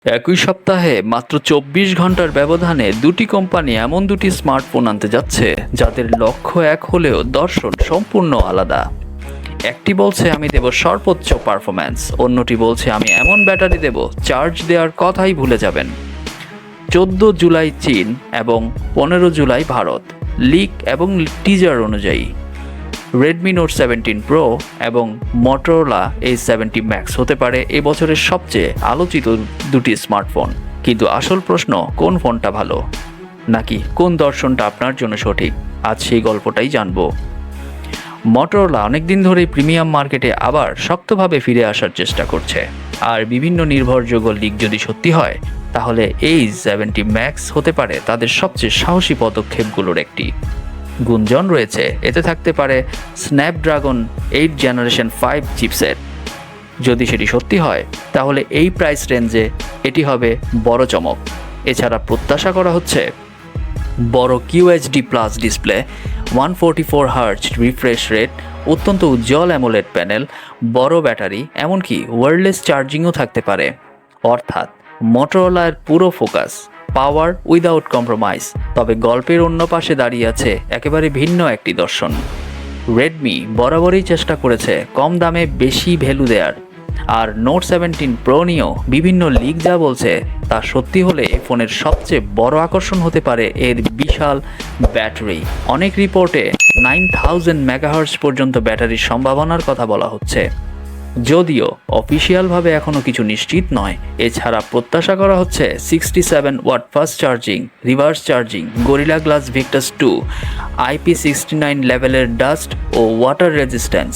একই সপ্তাহে মাত্র ২৪ ঘন্টার ব্যবধানে দুটি কোম্পানি এমন দুটি স্মার্টফোন আনতে যাচ্ছে যাদের লক্ষ্য এক হলেও দর্শন সম্পূর্ণ আলাদা। একটি বলছে আমি দেব সর্বোচ্চ পারফরম্যান্স, অন্যটি বলছে আমি এমন ব্যাটারি দেব চার্জ দেওয়ার কথাই ভুলে যাবেন। ১৪ জুলাই চীন এবং ১৫ জুলাই ভারত। লিক এবং টিজার অনুযায়ী রেডমি নোট 17 প্রো এবং মটোরোলা A70 ম্যাক্স হতে পারে এবছরের সবচেয়ে আলোচিত দুটি স্মার্টফোন। কিন্তু আসল প্রশ্ন, কোন ফোনটা ভালো, নাকি কোন দর্শনটা আপনার জন্য সঠিক? আজ সেই গল্পটাই জানবো। মটোরোলা অনেকদিন ধরেই প্রিমিয়াম মার্কেটে আবার শক্তভাবে ফিরে আসার চেষ্টা করছে, আর বিভিন্ন নির্ভরযোগ্য লিক যদি সত্যি হয় তাহলে A70 ম্যাক্স হতে পারে তাদের সবচেয়ে সাহসী পদক্ষেপগুলোর একটি। গুঞ্জন রয়েছে এতে থাকতে পারে স্ন্যাপড্রাগন 8 জেনারেশন 5 চিপসেট। যদি সেটি সত্যি হয় তাহলে এই প্রাইস রেঞ্জে এটি হবে বড় চমক। এছাড়া প্রত্যাশা করা হচ্ছে বড় QHD plus display, 144 hertz refresh rate, অত্যন্ত উজ্জ্বল অ্যামোলেড প্যানেল, বড় ব্যাটারি, এমনকি ওয়্যারলেস চার্জিংও থাকতে পারে। অর্থাৎ মটোরোলার পুরো ফোকাস পাওয়ার উইদাউট কম্প্রোমাইজ। তবে গল্পের অন্য পাশে দাঁড়িয়ে আছে একেবারে ভিন্ন একটি দর্শন। রেডমি বরাবরই চেষ্টা করেছে কম দামে বেশি ভ্যালু দেওয়ার, আর নোট 17 প্রো নিয়েও বিভিন্ন লিক যা বলছে তা সত্যি হলে ফোনের সবচেয়ে বড় আকর্ষণ হতে পারে এর বিশাল ব্যাটারি। অনেক রিপোর্টে 9000 মেগাহার্টজ পর্যন্ত ব্যাটারির সম্ভাবনার কথা বলা হচ্ছে, যদিও অফিসিয়ালভাবে এখনও কিছু নিশ্চিত নয়। এছাড়া প্রত্যাশা করা হচ্ছে 67 watt fast charging, reverse charging, Gorilla Glass Victus 2, IP69 লেভেলের ডাস্ট ও ওয়াটার রেজিস্ট্যান্স।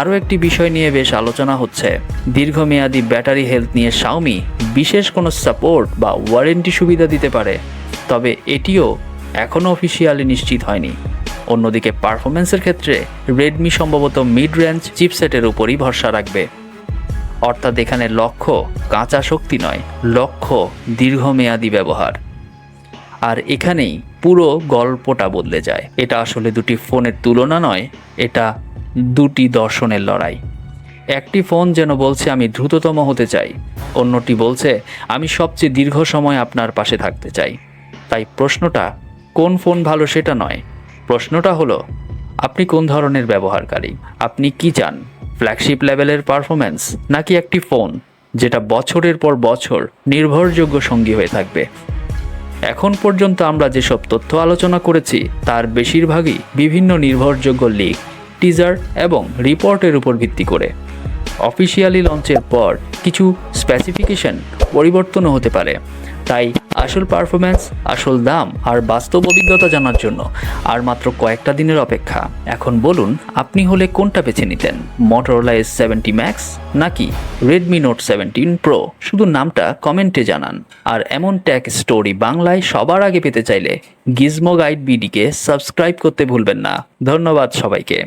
আরও একটি বিষয় নিয়ে বেশ আলোচনা হচ্ছে, দীর্ঘমেয়াদী ব্যাটারি হেলথ নিয়ে শাওমি বিশেষ কোনো সাপোর্ট বা ওয়ারেন্টি সুবিধা দিতে পারে, তবে এটিও এখনও অফিসিয়ালি নিশ্চিত হয়নি। অন্যদিকে পারফরমেন্সের ক্ষেত্রে রেডমি সম্ভবত মিড রেঞ্জ চিপসেটের উপরই ভরসা রাখবে। অর্থাৎ এখানে লক্ষ্য কাঁচা শক্তি নয়, লক্ষ্য দীর্ঘমেয়াদী ব্যবহার। আর এখানেই পুরো গল্পটা বদলে যায়। এটা আসলে দুটি ফোনের তুলনা নয়, এটা দুটি দর্শনের লড়াই। একটি ফোন যেন বলছে আমি দ্রুততম হতে চাই, অন্যটি বলছে আমি সবচেয়ে দীর্ঘ সময় আপনার পাশে থাকতে চাই। তাই প্রশ্নটা কোন ফোন ভালো সেটা নয়, প্রশ্নটা হলো আপনি কোন ধরনের ব্যবহারকারী। আপনি কি চান, ফ্ল্যাগশিপ লেভেলের পারফরম্যান্স, নাকি একটি ফোন যেটা বছরের পর বছর নির্ভরযোগ্য সঙ্গী হয়ে থাকবে? এখন পর্যন্ত আমরা যেসব তথ্য আলোচনা করেছি তার বেশিরভাগই বিভিন্ন নির্ভরযোগ্য লিক, টিজার এবং রিপোর্টের উপর ভিত্তি করে। অফিসিয়ালি লঞ্চের পর কিছু স্পেসিফিকেশন পরিবর্তনও হতে পারে। তাই আসল পারফরম্যান্স, আসল দাম আর বাস্তব অভিজ্ঞতা জানার জন্য আর মাত্র কয়েকটা দিনের অপেক্ষা। এখন বলুন আপনি হলে কোনটা বেছে নিতেন, মটোরোলা S70 ম্যাক্স নাকি রেডমি নোট 17 প্রো? শুধু নামটা কমেন্টে জানান। আর এমন টেক স্টোরি বাংলায় সবার আগে পেতে চাইলে গিজমো গাইড বিডিকে সাবস্ক্রাইব করতে ভুলবেন না। ধন্যবাদ সবাইকে।